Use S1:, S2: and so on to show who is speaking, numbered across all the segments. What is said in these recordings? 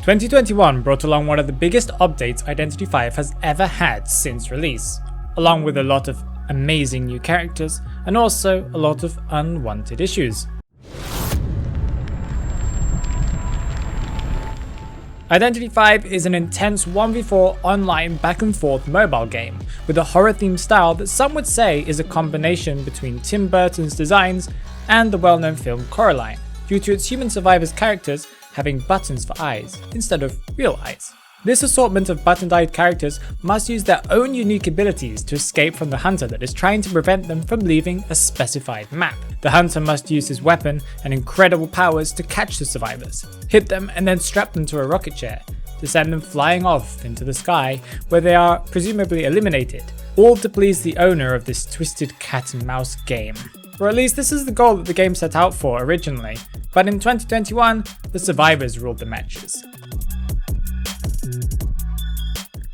S1: 2021 brought along one of the biggest updates Identity V has ever had since release, along with a lot of amazing new characters and also a lot of unwanted issues. Identity V is an intense 1v4 online back and forth mobile game with a horror themed style that some would say is a combination between Tim Burton's designs and the well-known film Coraline, due to its human survivors characters having buttons for eyes instead of real eyes. This assortment of button-eyed characters must use their own unique abilities to escape from the hunter that is trying to prevent them from leaving a specified map. The hunter must use his weapon and incredible powers to catch the survivors, hit them and then strap them to a rocket chair to send them flying off into the sky where they are presumably eliminated, all to please the owner of this twisted cat and mouse game. Or at least this is the goal that the game set out for originally, but in 2021, the survivors ruled the matches.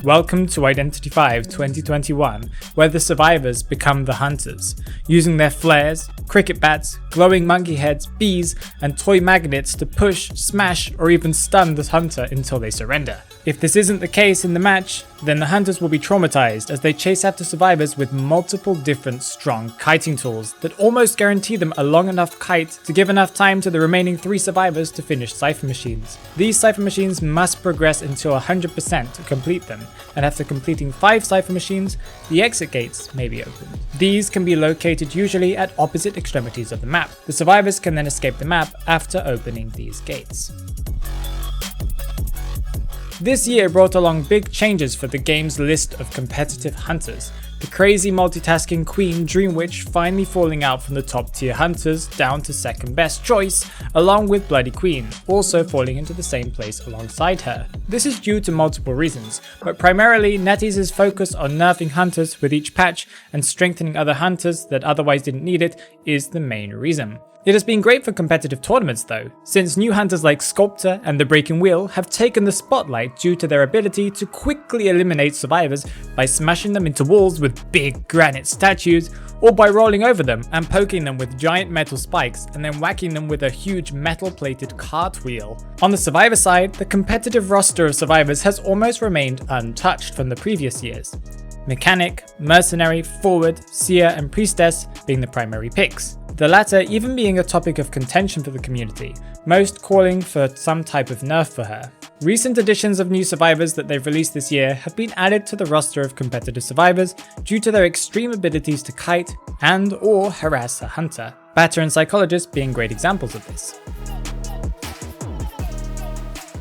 S1: Welcome to Identity V 2021, where the survivors become the hunters, using their flares, cricket bats, glowing monkey heads, bees, and toy magnets to push, smash, or even stun the hunter until they surrender. If this isn't the case in the match, then the hunters will be traumatized as they chase after survivors with multiple different strong kiting tools that almost guarantee them a long enough kite to give enough time to the remaining 3 survivors to finish cipher machines. These cipher machines must progress until 100% to complete them, and after completing 5 cipher machines, the exit gates may be opened. These can be located usually at opposite extremities of the map. The survivors can then escape the map after opening these gates. This year brought along big changes for the game's list of competitive hunters, the crazy multitasking Queen Dream Witch finally falling out from the top tier hunters down to second best choice, along with Bloody Queen also falling into the same place alongside her. This is due to multiple reasons, but primarily Netease's focus on nerfing hunters with each patch and strengthening other hunters that otherwise didn't need it is the main reason. It has been great for competitive tournaments though, since new hunters like Sculptor and the Breaking Wheel have taken the spotlight due to their ability to quickly eliminate survivors by smashing them into walls with big granite statues, or by rolling over them and poking them with giant metal spikes and then whacking them with a huge metal plated cartwheel. On the survivor side, the competitive roster of survivors has almost remained untouched from the previous years. Mechanic, Mercenary, Forward, Seer and Priestess being the primary picks. The latter even being a topic of contention for the community, most calling for some type of nerf for her. Recent additions of new survivors that they've released this year have been added to the roster of competitive survivors due to their extreme abilities to kite and or harass a hunter. Batter and Psychologist being great examples of this.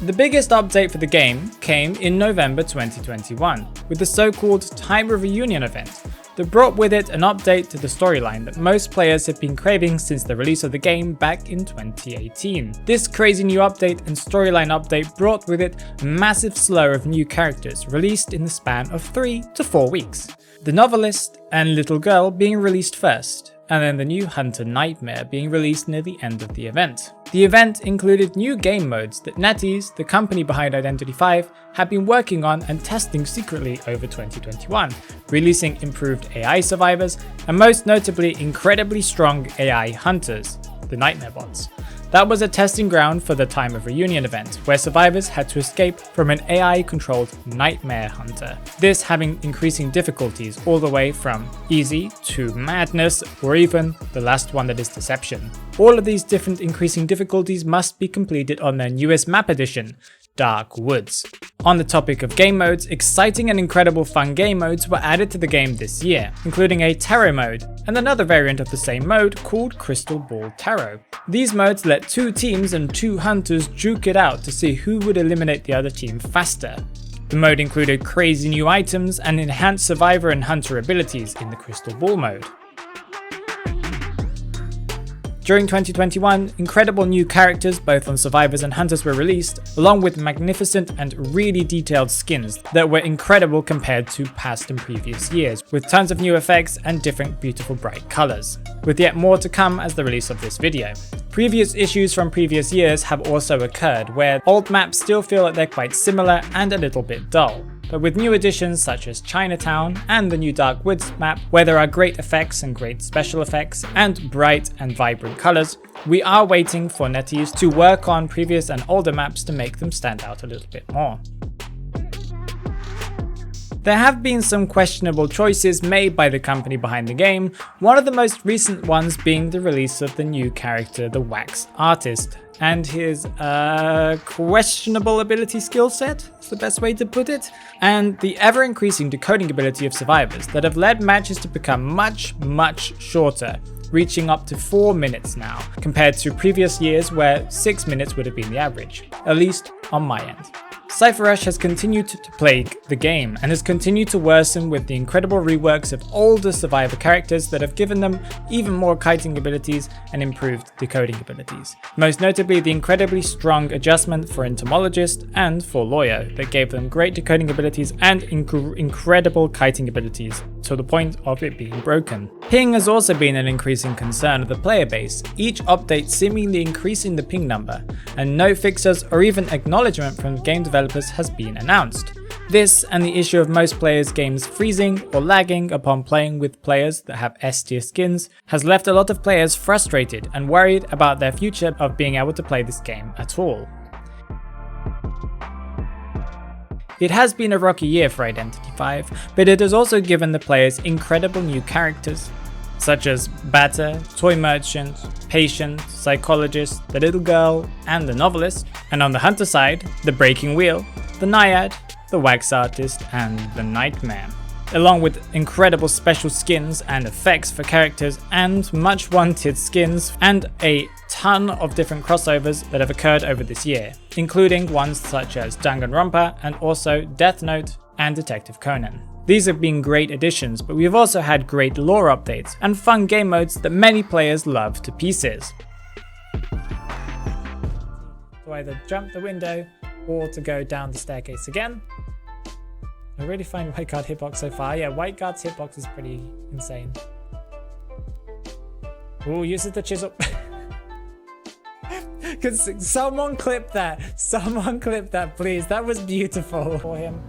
S1: The biggest update for the game came in November 2021, with the so-called Time of Reunion event, that brought with it an update to the storyline that most players have been craving since the release of the game back in 2018. This crazy new update and storyline update brought with it a massive slew of new characters released in the span of 3 to 4 weeks. The Novelist and Little Girl being released first, and then the new Hunter Nightmare being released near the end of the event. The event included new game modes that Netease, the company behind Identity V, had been working on and testing secretly over 2021, releasing improved AI survivors and most notably incredibly strong AI hunters, the Nightmare bots. That was a testing ground for the Time of Reunion event, where survivors had to escape from an AI-controlled Nightmare Hunter. This having increasing difficulties all the way from easy to madness, or even the last one that is deception. All of these different increasing difficulties must be completed on their newest map edition, Dark Woods. On the topic of game modes, exciting and incredible fun game modes were added to the game this year, including a Tarot mode, and another variant of the same mode called Crystal Ball Tarot. These modes let 2 teams and 2 hunters duke it out to see who would eliminate the other team faster. The mode included crazy new items and enhanced survivor and hunter abilities in the Crystal Ball mode. During 2021, incredible new characters both on survivors and hunters were released, along with magnificent and really detailed skins that were incredible compared to past and previous years, with tons of new effects and different beautiful bright colours, with yet more to come as the release of this video. Previous issues from previous years have also occurred, where old maps still feel like they're quite similar and a little bit dull. but with new additions such as Chinatown and the new Dark Woods map, where there are great effects and great special effects and bright and vibrant colors, we are waiting for Netease to work on previous and older maps to make them stand out a little bit more. There have been some questionable choices made by the company behind the game, one of the most recent ones being the release of the new character, the Wax Artist, and his questionable ability skill set, is the best way to put it, and the ever-increasing decoding ability of survivors that have led matches to become much shorter, reaching up to 4 minutes now, compared to previous years where 6 minutes would have been the average, at least on my end. Cypher Rush has continued to plague the game and has continued to worsen with the incredible reworks of older survivor characters that have given them even more kiting abilities and improved decoding abilities. Most notably the incredibly strong adjustment for Entomologist and for Lawyer that gave them great decoding abilities and incredible kiting abilities to the point of it being broken. Ping has also been an increasing concern of the player base, each update seemingly increasing the ping number, and no fixes or even acknowledgement from game developers has been announced. This and the issue of most players' games freezing or lagging upon playing with players that have S tier skins has left a lot of players frustrated and worried about their future of being able to play this game at all. It has been a rocky year for Identity V, but it has also given the players incredible new characters, such as Batter, Toy Merchant, Patient, Psychologist, the Little Girl, and the Novelist, and on the Hunter side, the Breaking Wheel, the Naiad, the Wax Artist, and the Nightmare, along with incredible special skins and effects for characters and much wanted skins and a ton of different crossovers that have occurred over this year, including ones such as Danganronpa and also Death Note and Detective Conan. These have been great additions, but we've also had great lore updates and fun game modes that many players love to pieces. To either jump the window or to go down the staircase again. I really find White Guard hitbox so far. Yeah, White Guard's hitbox is pretty insane. Ooh, uses the chisel. Someone clip that. Someone clip that, please. That was beautiful for him.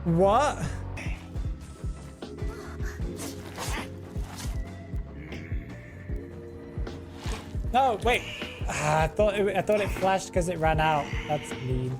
S1: What? No, wait. I thought it flashed because it ran out. That's mean.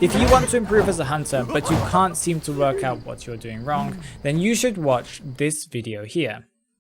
S1: If you want to improve as a hunter, but you can't seem to work out what you're doing wrong, then you should watch this video here.